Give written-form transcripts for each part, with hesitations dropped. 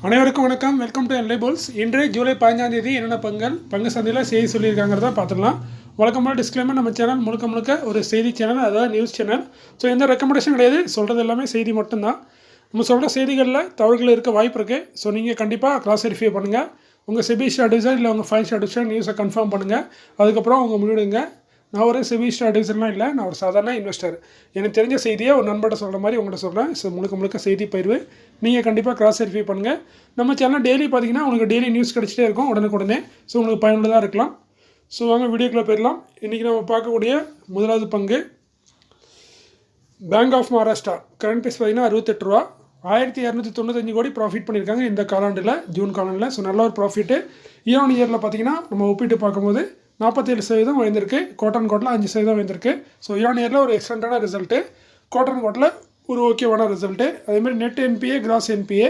அனைவருக்கும் வணக்கம். Welcome to என்லைபோல்ஸ். இன்று ஜூலை 15ஆம் தேதி என்னென்ன பங்கு சந்தையில் செய்தி சொல்லியிருக்காங்கிறத பார்த்துடலாம். வழக்கமான டிஸ்க்ளைமர், நம்ம சேனல் முழுக்க ஒரு செய்தி சேனல், அதாவது நியூஸ் சேனல். ஸோ எந்த ரெக்கமெண்டேஷன் கிடையாது, சொல்கிறது எல்லாமே செய்தி மட்டும்தான். நம்ம சொல்கிற செய்திகளில் தவறுகள் இருக்க வாய்ப்பு இருக்குது. ஸோ நீங்கள் கண்டிப்பாக கிராஸ் வெரிஃபை பண்ணுங்கள். உங்கள் செபி அட்வைசர் இல்லை உங்கள் ஃபைனான்ஷியல் அட்வைசர் நியூஸை கன்ஃபார்ம் பண்ணுங்கள். அதுக்கப்புறம் உங்கள் முடிவெடுங்க. நான் ஒரு செபி அட்வைசர்லாம் இல்லை, நான் ஒரு சாதாரண இன்வெஸ்டர். எனக்கு தெரிஞ்ச செய்தியை ஒரு நண்பர்கிட்ட சொல்கிற மாதிரி உங்கள்கிட்ட சொல்கிறேன். ஸோ முழுக்க செய்தி பயிர்வு நீங்கள் கண்டிப்பாக கிராஸ் வெரிஃபை பண்ணுங்கள். நம்ம சேனல் டெய்லி பார்த்தீங்கன்னா உங்களுக்கு டெய்லி நியூஸ் கிடச்சிட்டே இருக்கும் உடனே. ஸோ உங்களுக்கு பயனுள்ளதாக இருக்கலாம். ஸோ வாங்க வீடியோக்குள்ளே போயிடலாம். இன்றைக்கி நம்ம பார்க்கக்கூடிய முதலாவது பங்கு bank of Maharashtra. Current price பார்த்தீங்கன்னா 68 ரூபா. 1295 கோடி ப்ராஃபிட் பண்ணியிருக்காங்க இந்த காலாண்டில், ஜூன் காலாண்டில். ஸோ நல்ல ஒரு ப்ராஃபிட்டு. இயரில் பார்த்தீங்கன்னா நம்ம ஒப்பிட்டு பார்க்கும்போது 47% வந்திருக்கு. கோட்டன் கோட்டில் 5% வந்திருக்கு. ஸோ இயரில் ஒரு எக்ஸலண்ட்டான ரிசல்ட்டு. கோட்டன் கோட்டில் ஒரு ஓகேவான ரிசல்ட்டு. அதேமாதிரி நெட் என்பிஏ, கிராஸ் என்பிஏ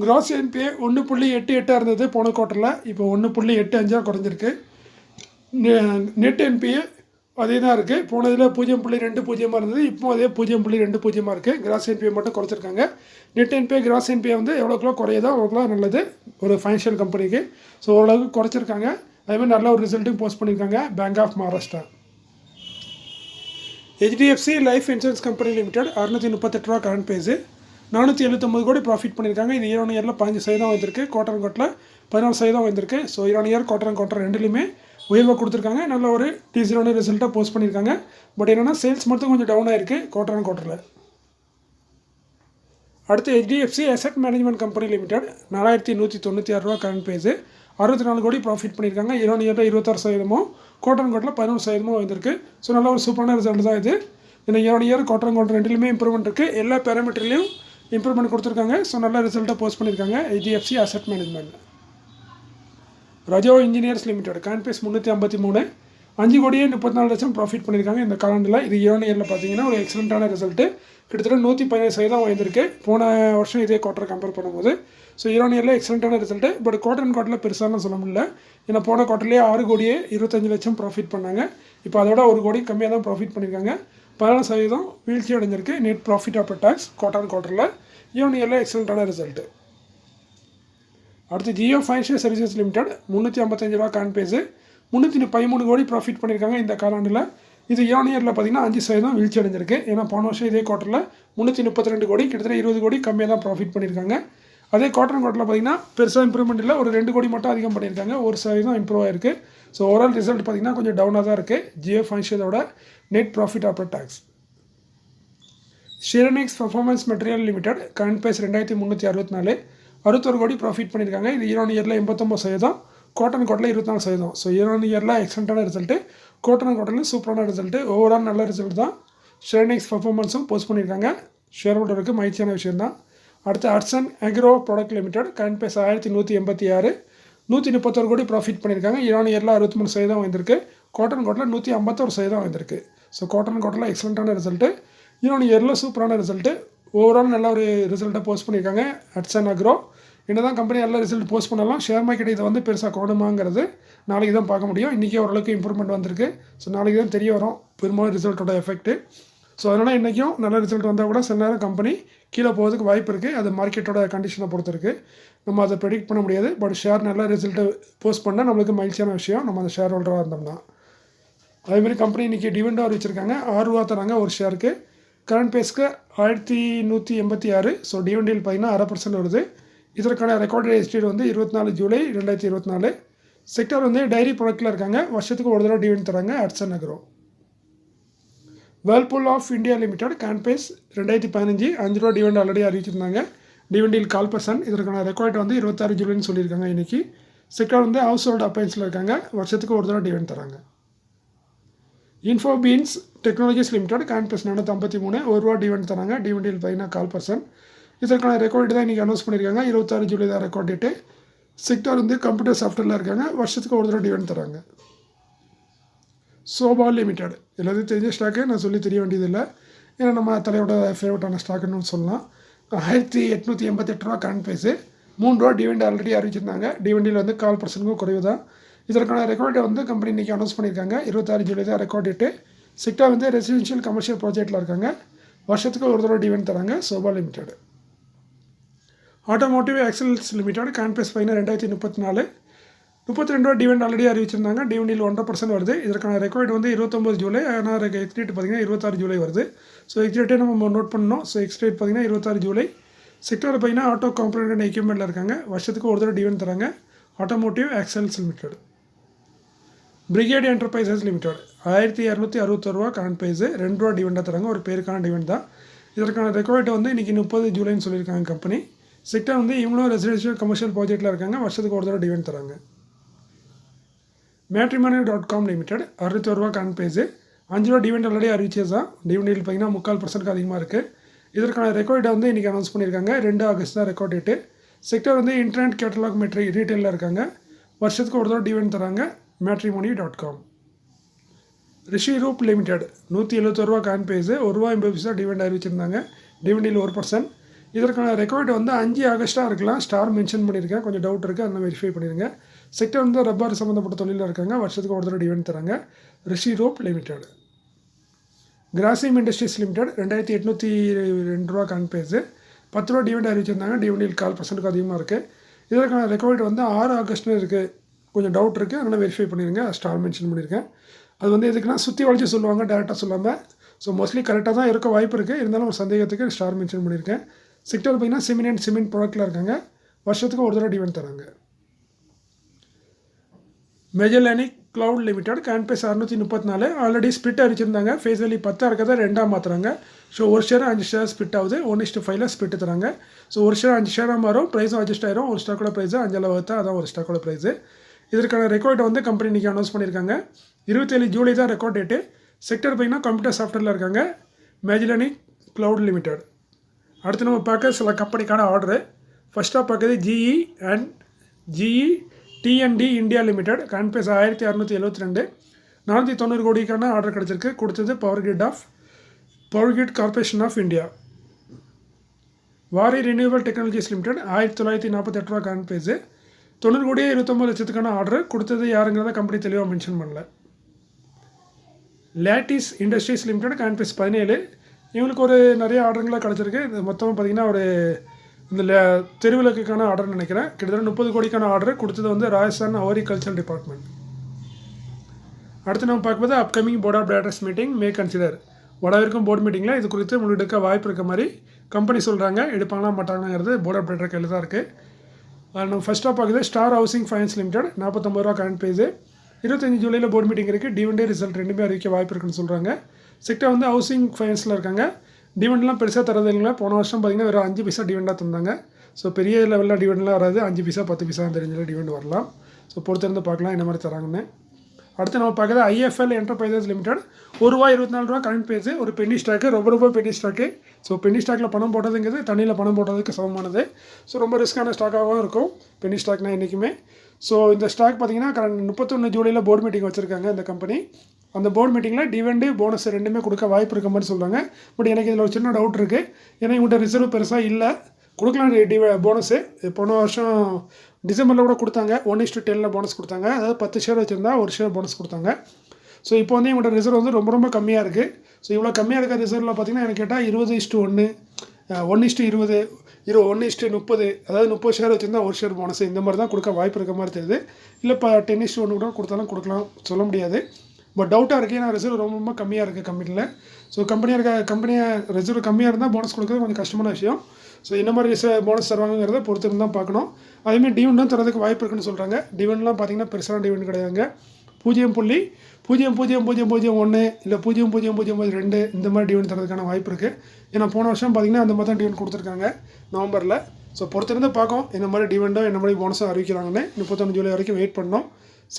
1.88 இருந்தது போன குவார்ட்டரில். இப்போ 1.85 குறைஞ்சிருக்கு. நெட் என்பிஏ அதே தான் இருக்குது. போனதில் 0.20 இருந்தது, இப்போ அதே 0.20 இருக்குது. கிராஸ் என்பிஏ மட்டும் குறைச்சிருக்காங்க. நெட் என்பிஏ, கிராஸ் என்பிஏ வந்து எவ்வளோக்குள்ள குறையுதோ அவ்வளோக்குள்ள நல்லது ஒரு ஃபைனான்ஷியல் கம்பெனிக்கு. ஸோ ஓரளவுக்கு குறைச்சிருக்காங்க. அதேமாதிரி நல்ல ஒரு ரிசல்ட்டும் போஸ்ட் பண்ணியிருக்காங்க bank of Maharashtra. HDFC life insurance company limited 638 ரூபா கரண்ட் ப்ரைஸு. 479 கோடி ப்ராஃபிட் பண்ணியிருக்காங்க. இது இயரில் 15% வந்திருக்கு. கோட்டன் கோட்டில் 14% வந்திருக்கு. ஸோ இயர் கோட்டர் ரெண்டுலையுமே உயர்வாக கொடுத்துருக்காங்க. நல்ல ஒரு டீசரான ரிசல்ட்டாக போஸ்ட் பண்ணியிருக்காங்க. பட் என்னென்னா சேல்ஸ் மட்டும் கொஞ்சம் டவுன் ஆகிருக்கு கோட்டரில். அடுத்து HDFC asset management company limited 4196 ரூபா கரண்ட் ப்ரைஸு. 64 கோடி ப்ராஃபிட் பண்ணியிருக்காங்க. இயரில் 26%, கோட்டன் கோட்டில் 11% வந்திருக்கு. ஸோ நல்ல ஒரு சூப்பரான ரிசல்ட் தான் இது. ஏன்னா இயர் கோட்டர் ரெண்டுலையுமே இம்ப்ரூவ்மெண்ட் இருக்குது. எல்லா பேராமீட்டர்லையும் இம்ப்ரூவ்மெண்ட் கொடுத்துருக்காங்க. ஸோ நல்ல ரிசல்ட்டை போஸ்ட் பண்ணியிருக்காங்க ஹெச்டிஎஃப்சி அசெட் மேனேஜ்மெண்ட். ரஜோ இன்ஜினியர்ஸ் லிமிடெட் கரண்ட் ப்ரைஸ் 353, 5 கோடியே 34 லட்சம் ப்ராஃபிட் பண்ணியிருக்காங்க இந்த காலாண்டில். இது இயரில் பார்த்தீங்கன்னா ஒரு எக்ஸலண்ட்டான ரிசல்ட்டு. கிட்டத்தட்ட 117% வந்திருக்கு போன வருஷம் இதே குவார்ட்டர் கம்பேர் பண்ணும்போது. ஸோ இயரில் எக்ஸலண்ட்டான ரிசல்ட்டு. பட் கோட்டரில் பெருசாலாம் சொல்ல முடியல. ஏன்னா போன குவார்ட்டர்லேயே 6 கோடியே 25 லட்சம் ப்ராஃபிட் பண்ணாங்க. இப்போ அதோட 1 கோடி கம்மியாக தான் ப்ராஃபிட் பண்ணியிருக்காங்க. 14% வீழ்ச்சி அடைஞ்சிருக்கு நெட் ப்ராஃபிட் ஆஃப்டர் டாக்ஸ் குவார்ட்டரில். இயரில் எக்ஸலண்ட்டான ரிசல்ட்டு. அடுத்து ஜியோ ஃபைனான்ஷியல் சர்வீசஸ் லிமிடெட் 355 ரூபா கரண்ட் ப்ரைஸு. 313 கோடி ப்ராஃபிட் பண்ணியிருக்காங்க இந்த காலாண்டில். இது இயரில் பார்த்தீங்கன்னா 5% வீழ்ச்சி அடைஞ்சிருக்கு. ஏன்னா போன வருஷம் இதே குவார்ட்டரில் 332 கோடி, கிட்டத்தட்ட 20 கோடி கம்மியாக தான் ப்ராஃபிட் பண்ணியிருக்காங்க. அதே கோட்டரில் பார்த்தீங்கன்னா பெருசாக இம்ப்ரூவ்மெண்ட் இல்லை, ஒரு 2 கோடி மட்டும் அதிகம் பண்ணியிருக்காங்க. 1% இம்ப்ரூவ் ஆகிருக்கு. ஸோ ஓவரால் ரிசல்ட் பார்த்தீங்கன்னா கொஞ்சம் டவுனாக தான் இருக்குது ஜியோ ஃபைனான்ஷியலோட நெட் ப்ராஃபிட் ஆஃப்டர் டாக்ஸ். ஷிரனிக்ஸ் performance material limited current price 2364, 61 கோடி ப்ராஃபிட் பண்ணியிருக்காங்க. இது இயரில் 89%, கோட்டன் கோட்டில் 24%. ஸோ இயரில் எக்ஸலண்ட்டான ரிசல்ட்டு. கோட்டன் கோட்டில் சூப்பரான ரிசல்ட்டு. ஓவரால் நல்ல ரிசல்ட் தான். ஷிரனிக்ஸ் பர்ஃபார்மன்ஸும் போஸ்ட் பண்ணியிருக்காங்க. ஷேர் ஹோல்டருக்கு மகிழ்ச்சியான விஷயம் தான். அடுத்து Hatsun agro product limited current price 1186, 131 கோடி ப்ராஃபிட் பண்ணியிருக்காங்க. இயரில் 63% வந்திருக்கு. கோட்டன் கோட்டில் 151% வந்திருக்கு. ஸோ கோட்டன் கோட்டில் எக்ஸலண்ட்டான ரிசல்ட்டு. இயரில் சூப்பரான ரிசல்ட்டு. ஓவரால் நல்ல ஒரு ரிசல்ட்டை போஸ்ட் பண்ணியிருக்காங்க ஹட்சன் அக்ரோ. என்ன தான் கம்பெனி நல்ல ரிசல்ட் போஸ்ட் பண்ணலாம், ஷேர் மார்க்கெட் இதை வந்து பெருசாக கோணமாங்கிறது நாளைக்கு தான் பார்க்க முடியும். இன்றைக்கே ஓரளவுக்கு இம்ப்ரூவ்மெண்ட் வந்திருக்கு. ஸோ நாளைக்கு தான் தெரிய வரும் பெரும்பாலும் ரிசல்ட்டோட எஃபெக்ட்டு. ஸோ அதனால் இன்றைக்கும் நல்ல ரிசல்ட் வந்தால் கூட சில நேரம் கம்பெனி கீழே போகிறதுக்கு வாய்ப்பு இருக்குது. அது மார்க்கெட்டோட கண்டிஷனை பொறுத்து இருக்குது. நம்ம அதை ப்ரெடிக்ட் பண்ண முடியாது. பட் ஷேர் நல்ல ரிசல்ட்டை போஸ்ட் பண்ணால் நம்மளுக்கு மகிழ்ச்சியான விஷயம், நம்ம அந்த ஷேர் ஹோல்டராக இருந்தோம்னா. அதேமாதிரி கம்பெனி இன்றைக்கி டிவிடெண்ட் அறிவிச்சிருக்காங்க. 6 ரூபா தராங்க ஒரு ஷேருக்கு. கரண்ட் ப்ரைஸ்க்கு 1186. ஸோ டிவிடெண்ட் பார்த்தீங்கன்னா 0.5% வருது. இதற்கான ரெக்கார்ட் டேட் வந்து 24 ஜூலை 2024. செக்டர் வந்து டைரி ப்ராடக்ட்டில் இருக்காங்க. வருஷத்துக்கு ஒரு தடவை டிவிடெண்ட் தராங்க Hatsun agro. Whirlpool of India limited current price 2015, 5 ரூபா டிவிடெண்ட் ஆல்ரெடி அறிவிச்சிருந்தாங்க. டிவிடெண்டில் 0.25%. இதற்கான ரெக்கார்ட் வந்து 26 ஜூலைன்னு சொல்லியிருக்காங்க இன்றைக்கி. செக்டர் வந்து ஹவுஸ் ஹோல்டு அப்ளையன்ஸில் இருக்காங்க. வருஷத்துக்கு ஒரு தடவை டிவிடெண்ட் தராங்க. இன்ஃபோபீன்ஸ் டெக்னாலஜிஸ் லிமிடெட் கரண்ட் ப்ரைஸ் 453, 1 ரூபா டிவிடெண்ட் தராங்க. டிவிடெண்டில் பார்த்தீங்கன்னா 0.25%. இதற்கான ரெக்கார்ட் தான் இன்றைக்கி அனௌன்ஸ் பண்ணியிருக்காங்க. 26 ஜூலை தான் ரெக்கார்ட் டேட்டு. செக்டர் வந்து கம்ப்யூட்டர் சாஃப்ட்வேரில் இருக்காங்க. வருஷத்துக்கு ஒரு தடவை டிவிடெண்ட் தராங்க. சோபா லிமிடெட் எல்லாத்தையும் தெரிஞ்ச ஸ்டாக்கு, நான் சொல்லி தெரிய வேண்டியதில்லை. ஏன்னா நம்ம தலையோட ஃபேவரட்டான ஸ்டாக்குன்னு சொல்லலாம். 1888 ரூபா கரண்ட் ப்ரைஸு. 3 ரூபா டிவிடெண்ட் ஆல்ரெடி அறிவிச்சிருந்தாங்க. டிவிடெண்டில் வந்து 0.25% குறைவு தான். இதற்கான ரெக்கார்டை வந்து கம்பெனி இன்றைக்கி அனௌன்ஸ் பண்ணியிருக்காங்க. 26 ஜூலை தான் ரெக்கார்ட் டேட்டு. செக்டர் வந்து ரெசிடென்ஷியல் கமர்ஷியல் ப்ராஜெக்டில் இருக்காங்க. வருஷத்துக்கு ஒரு தடவை டிவிடெண்ட் தராங்க Sobha limited. Automotive excellence limited கான்பேஸ் ஃபைனர் 2034 32 டிவிடெண்ட் ஆல்ரெடி அறிவிச்சிருந்தாங்க. டிவிடெண்டில் 1% வருது. இதற்கான ரெக்கார்டு வந்து 29 ஜூலை. ஆனால் எக்ஸ்டேட் பார்த்தீங்கன்னா 26 ஜூலை வருது. ஸோ எக்ஸ்டேட்டே நம்ம நோட் பண்ணணும். ஸோ எக்ஸ்டேட் பார்த்தீங்கன்னா 26 ஜூலை. செக்டர் பார்த்தீங்கன்னா ஆட்டோ காம்பனண்ட் அண்ட் எக்யூப்மெண்ட்டில் இருக்காங்க. வருஷத்துக்கு ஒரு தடவை டிவிடெண்ட் தராங்க. Automotive excellence limited. Brigade enterprises limited 1261 ரூபா கரண்ட் ப்ரைஸு, 2 ரூபா டிவிடெண்டாக தராங்க. ஒரு பேருக்கான டிவிடெண்ட் தான். இதற்கான ரெக்கார்டு வந்து இன்றைக்கி 30 ஜூலைன்னு சொல்லியிருக்காங்க கம்பெனி. செக்டர் வந்து இவங்களும் ரெசிடென்ஷியல் கமர்ஷியல் ப்ராஜெக்ட்டில் இருக்காங்க. வருஷத்துக்கு ஒரு தடவை டிவிடெண்ட் தராங்க. Matrimony.com லிமிடெட் 61 ரூபா கரண்ட் ப்ரைஸு, 5 ரூபா டிவிடெண்ட் ஆல்ரெடி அறிவிச்சது தான். டிவிடெண்டில் பார்த்தீங்கன்னா 3/4% அதிகமாக இருக்குது. இதற்கான ரெக்கார்டை வந்து இன்றைக்கி அனௌன்ஸ் பண்ணியிருக்காங்க. 2 ஆகஸ்ட் தான் ரெக்கார்ட் டேட்டு. செக்டர் வந்து இன்டர்நெட் கேட்டலாக் மெட்ரி ரீட்டெயிலில் இருக்காங்க. வருஷத்துக்கு ஒரு தடவை டிவிடெண்ட் தராங்க. Matrimony.com. ரிஷி ரூப் லிமிடெட் 171 ரூபா கரண்ட் ப்ரைஸு, 1 ரூபா 80 பைசா டிவிடெண்ட் அறிவிச்சிருந்தாங்க. டிவிடெண்டில் 1%. இதற்கான ரெக்கார்டு வந்து 5 ஆகஸ்ட்டாக இருக்கலாம். ஸ்டார் மென்ஷன் பண்ணியிருக்கேன், கொஞ்சம் டவுட் இருக்குது, அதெல்லாம் வெரிஃபை பண்ணிடுங்க. செக்டர் வந்து ரப்பர் சம்மந்தப்பட்ட தொழிலில் இருக்காங்க. வருஷத்துக்கு ஒரு தடவை டிவிடெண்ட் தராங்க. Rishiroop limited. Grasim industries limited 2802 ரூபா கரண்ட் ப்ரைஸு, 10 ரூபா டிவிடெண்ட் அறிவிச்சிருந்தாங்க. டிவிடெண்டில் 4% அதிகமாக இருக்குது. இதற்கான ரெக்கார்டு வந்து 6 ஆகஸ்ட்னு இருக்குது, கொஞ்சம் டவுட் இருக்குது, அதனால் வெரிஃபை பண்ணிடுங்க. ஸ்டார் மென்ஷன் பண்ணியிருக்கேன். அது வந்து எதுக்குன்னா சுற்றி வளைச்சி சொல்லுவாங்க, டேரெக்டாக சொல்லாமல். ஸோ மோஸ்ட்லி கரெக்டாக தான் இருக்க வாய்ப்பு இருக்குது. இருந்தாலும் ஒரு சந்தேகத்துக்கு ஸ்டார் மென்ஷன் பண்ணியிருக்கேன். செக்டர் பார்த்திங்கன்னா சிமெண்ட் அண்ட் சிமெண்ட் ப்ராடக்ட்டில் இருக்காங்க. வருஷத்துக்கு ஒரு தடவை டிவிடெண்ட் தராங்க. மெஜலானிக் க்ளவுட் லிமிடெட் கான்பேஸ் 634 ஆல்ரெடி ஸ்பிட் அறிவிச்சிருந்தாங்க. ஃபேஸ் வேல்யூ 10 இருக்கிறத 2 மாற்றுறாங்க. ஸோ ஒரு ஷேர் 5 ஷேர் ஸ்பிட் ஆகுது. 1:5 ஸ்பிட் தராங்க. ஸோ ஒரு ஷேர் 5 ஷேராக மாறும். ப்ரைஸும் அட்ஜஸ்ட் ஆயிரும். ஒரு ஸ்டாக்கோட ப்ரைஸு 5 அளவுக்கு அதான் ஒரு ஸ்டாக்கோட ப்ரைஸு. இதற்கான ரெக்கார்டு வந்து கம்பெனி இன்றைக்கி அனௌன்ஸ் பண்ணியிருக்காங்க. 27 ஜூலை தான் ரெக்கார்ட் டேட்டு. செக்டர் பார்த்தீங்கன்னா கம்ப்யூட்டர் சாஃப்ட்வேரில் இருக்காங்க. மெஜலானிக் க்ளவுட் லிமிடெட். அடுத்து நம்ம பார்க்க சில கம்பெனிக்கான ஆர்டரு. ஃபஸ்ட்டாக பார்க்குறது GE T&D இந்தியா லிமிடெட் கான்பேஸ் 1672, 490 கோடிக்கான ஆர்டர் கிடச்சிருக்கு. கொடுத்தது power grid corporation of India. Waaree renewable technologies limited 1948 ரூபா கரண்ட் ப்ரைஸு, 90 கோடியே 29 லட்சத்துக்கான ஆர்டர். கொடுத்தது யாருங்கிறத கம்பெனி தெளிவாக மென்ஷன் பண்ணல. லேட்டிஸ் இண்டஸ்ட்ரீஸ் லிமிடெட் கான்பேஸ் 17, இவங்களுக்கு ஒரு நிறைய ஆர்டருங்களாக கிடச்சிருக்கு. இது மொத்தமாக பார்த்திங்கன்னா ஒரு இந்த தெருவிளக்குக்கான ஆர்டர்னு நினைக்கிறேன். கிட்டத்தட்ட 30 கோடிக்கான ஆர்டர். கொடுத்தது வந்து ராஜஸ்தான் ஹார்டிகல்ச்சர் டிபார்ட்மெண்ட். அடுத்து நம்ம பார்க்கும்போது upcoming board of directors meeting may consider. வரவிருக்கும் போர்டு மீட்டிங்கில் இது குறித்து முடிவெடுக்க வாய்ப்பு இருக்க மாதிரி கம்பெனி சொல்கிறாங்க. எடுப்பாங்களா மாட்டாங்களாங்கிறது போர்ட் ஆஃப் டைரக்டர் கையில் தான் இருக்குது. நம்ம ஃபஸ்ட்டாக பார்க்குறது ஸ்டார் ஹவுசிங் ஃபைனான்ஸ் லிமிடெட் 49 ரூபா கரண்ட் ப்ரைஸு, 25 ஜூலையில் போர்டு மீட்டிங் இருக்குது. டிவிடெண்ட் ரிசல்ட் ரெண்டுமே அறிவிக்க வாய்ப்பு இருக்குன்னு சொல்கிறாங்க. செக்டர் வந்து ஹவுசிங் ஃபைனான்ஸில் இருக்காங்க. டிவிடெண்ட்லாம் பெருசாக தரது இல்லைங்களா. போன வருஷம் பார்த்திங்கன்னா வெறும் 5 பைசா டிவிடெண்டாக தந்தாங்க. ஸோ பெரிய லெவலில் டிவிடெண்ட்லாம் வராது. 5 பைசா 10 பைசா அந்த ரேஞ்சில் டிவிடெண்ட் வரலாம். ஸோ பொறுத்திருந்து பார்க்கலாம் என்ன மாதிரி தராங்கன்னு. அடுத்து நம்ம பார்க்குறது IFL என்டர்பிரைசஸ் லிமிடெட் 1 ரூபா 24 ரூபா கரண்ட் ப்ரைஸு, ஒரு பென்னி ஸ்டாக்கு, ரொம்ப பென்னி ஸ்டாக்கு. ஸோ பென்னி ஸ்டாக்கில் பணம் போட்டதுங்கிறது தண்ணியில் பணம் போட்டதுக்கு சமமானது. ஸோ ரொம்ப ரிஸ்க்கான ஸ்டாக்காகவும் இருக்கும் பென்னி ஸ்டாக்னால் என்றைக்குமே. ஸோ இந்த ஸ்டாக் பார்த்திங்கன்னா 31 ஜூலையில் போர்டு மீட்டிங் வச்சுருக்காங்க இந்த கம்பெனி. அந்த போர்டு மீட்டிங்கில் டிவிடெண்டு போனஸ் ரெண்டுமே கொடுக்க வாய்ப்பு இருக்க மாதிரி சொல்கிறாங்க. பட் எனக்கு இதில் ஒரு சின்ன டவுட் இருக்குது. ஏன்னா இவங்கள்ட்ட ரிசர்வ் பெருசாக இல்லை. கொடுக்கலாம் போனஸு. போன வருஷம் டிசம்பரில் கூட கொடுத்தாங்க. 1:10 போனஸ் கொடுத்தாங்க. அதாவது 10 ஷேர் வச்சுருந்தா 1 ஷேர் போனஸ் கொடுத்தாங்க. ஸோ இப்போ வந்து இவங்கள்ட்ட ரிசர்வ் வந்து ரொம்ப கம்மியாக இருக்குது. ஸோ இவ்வளோ கம்மியாக இருக்க ரிசர்வில் பார்த்திங்கன்னா எனக்கு கேட்டால் 20:1, 1:20, 1:30, அதாவது 30 ஷேர் வச்சுருந்தா 1 ஷேர் போனஸ் இந்த மாதிரி தான் கொடுக்க வாய்ப்பு இருக்க மாதிரி தெரியுது. இல்லை இப்போ 10:1 கூட கொடுத்தாலும் கொடுக்கலாம், சொல்ல முடியாது. பட் டவுட்டாக இருக்குது. ஏன்னா ரிசர்வ் ரொம்ப கம்மியாக இருக்குது கம்பெனியில். ஸோ கம்பெனியை ரிசர்வ் கம்மியாக இருந்தால் போனஸ் கொடுக்குறது கொஞ்சம் கஷ்டமான விஷயம். ஸோ என்ன மாதிரி போனஸ் தருவாங்கிறத பொறுத்து தான் பார்க்கணும். அதேமாதிரி டிவிடெண்டும் தரதுக்கு வாய்ப்பு இருக்குன்னு சொல்கிறாங்க. டிவிடெண்ட்லாம் பார்த்திங்கன்னா பெருசான டிவிடெண்ட் கிடையாதுங்க. 0.0001 இல்லை 0.0002 இந்த மாதிரி டிவிடெண்ட் தரதுக்கான வாய்ப்பு இருக்குது. ஏன்னா போன வருஷம் பார்த்திங்கன்னா அந்த மாதிரி தான் டிவிடெண்ட் கொடுத்துருக்காங்க நவம்பரில். ஸோ பொறுத்திருந்து பார்க்கும் என்ன மாதிரி டிவிடெண்டோ என்ன மாதிரி போனஸும் அறிவிக்கிறாங்கன்னு. 31 ஜூலை வரைக்கும் வெயிட் பண்ணோம்.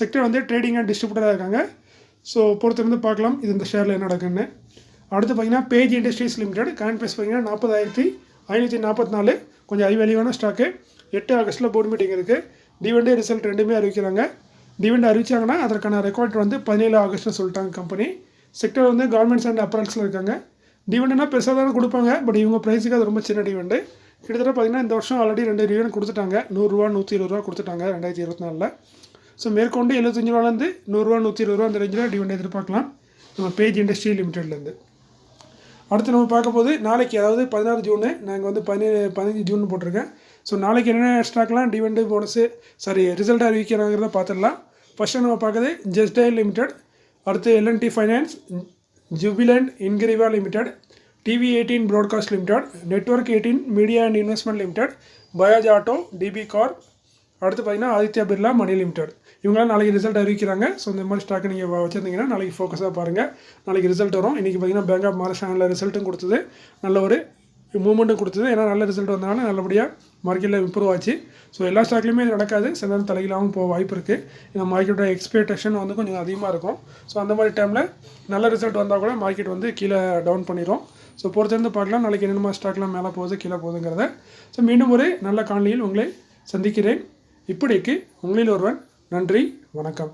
செக்டர் வந்து ட்ரேடிங் அண்ட் டிஸ்ட்ரிபியூட்டராக இருக்காங்க. ஸோ பொறுத்திருந்து பார்க்கலாம் இது இந்த ஷேரில் என்ன நடக்குன்னு. அடுத்து பார்த்திங்கன்னா பேஜ் இண்டஸ்ட்ரீஸ் லிமிடெட் கான்பேஸ் பார்த்திங்கன்னா 40,544, கொஞ்சம் ஹை வேல்யூவான ஸ்டாக்கு. 8 ஆகஸ்ட்டில் போர்டு மீட்டிங் இருக்குது. டிவிடெண்ட் ரிசல்ட் ரெண்டுமே அறிவிக்கிறாங்க. டிவிடெண்ட் அறிவிச்சாங்கன்னா அதற்கான ரெக்கார்ட் வந்து 17 ஆகஸ்ட்னு சொல்லிட்டாங்க கம்பெனி. செக்டர் வந்து கவர்மெண்ட்ஸ் அண்ட் அப்பரல்ஸில் இருக்காங்க. டிவிடெண்ட்னா பெருசாக தானே கொடுப்பாங்க. பட் இவங்க ப்ரைஸுக்கு அது ரொம்ப சின்ன டிவிடெண்ட். கிட்டத்தட்ட பார்த்திங்கன்னா இந்த வருஷம் ஆல்ரெடி 2 டிவிடெண்ட் கொடுத்துட்டாங்க. 100 ரூபா 120 ரூபா கொடுத்துட்டாங்க 2024. ஸோ மேற்கொண்டு 75 ரூபாலேருந்து 100 ரூபா 120 ரூபா அந்த ரேஞ்சில் டிவிடெண்ட் எதிர்பார்க்கலாம் நம்ம பேஜ் இண்டஸ்ட்ரி லிமிடெட்லேருந்து. அடுத்து நம்ம பார்க்க போது நாளைக்கு, அதாவது 16 ஜூனு, நாங்கள் வந்து 15 ஜூன் போட்டிருக்கேன். ஸோ நாளைக்கு என்னென்ன ஸ்டாக்லாம் டிவிடெண்ட் போனஸு ரிசல்ட் அறிவிக்கிறாங்கிறத பார்த்துடலாம். ஃபஸ்ட்டு நம்ம பார்க்குறது ஜஸ்ட் டயல் லிமிடெட், அடுத்து L&T finance, Jubilant Ingrevia limited, TV18 broadcast limited, network 18 media and investment limited, Bajaj auto, DB corp, அடுத்து பார்த்தீங்கன்னா ஆதித்யா பிர்லா மணி லிமிடெட். இவங்களாம் நாளைக்கு ரிசல்ட் அறிவிக்கிறாங்க. ஸோ இந்த மாதிரி ஸ்டாக் நீங்கள் வச்சுருந்தீங்கன்னா நாளைக்கு ஃபோக்கஸாக பாருங்கள். நாளைக்கு ரிசல்ட் வரும். இன்றைக்கி பார்த்தீங்கன்னா பேங்க் ஆஃப் மகாராஷ்டிரா நல்ல ரிசல்ட்டும் கொடுத்தது, நல்ல ஒரு மூவ்மெண்ட்டும் கொடுத்தது. ஏன்னா நல்ல ரிசல்ட் வந்தனால நல்லபடியாக மார்க்கெட்டில் இம்ப்ரூவ் ஆச்சு. ஸோ எல்லா ஸ்டாக்லையுமே இது நடக்காது, சில நேரம் தலையிலாகவும் போக வாய்ப்பு இருக்குது. இந்த மார்க்கெட்டோட எக்ஸ்பெக்டேஷன் வந்து கொஞ்சம் அதிகமாக இருக்கும். ஸோ அந்த மாதிரி டைமில் நல்ல ரிசல்ட் வந்தால் கூட மார்க்கெட் வந்து கீழே டவுன் பண்ணிடும். ஸோ பொறுத்திருந்து பார்க்கலாம் நாளைக்கு என்னென்ன ஸ்டாக்லாம் மேலே போகுது கீழே போகுதுங்கிறத. ஸோ மீண்டும் ஒரு நல்ல காணொளியில் உங்களை சந்திக்கிறேன். இப்படிக்கு உங்களில் ஒருவன். நன்றி, வணக்கம்.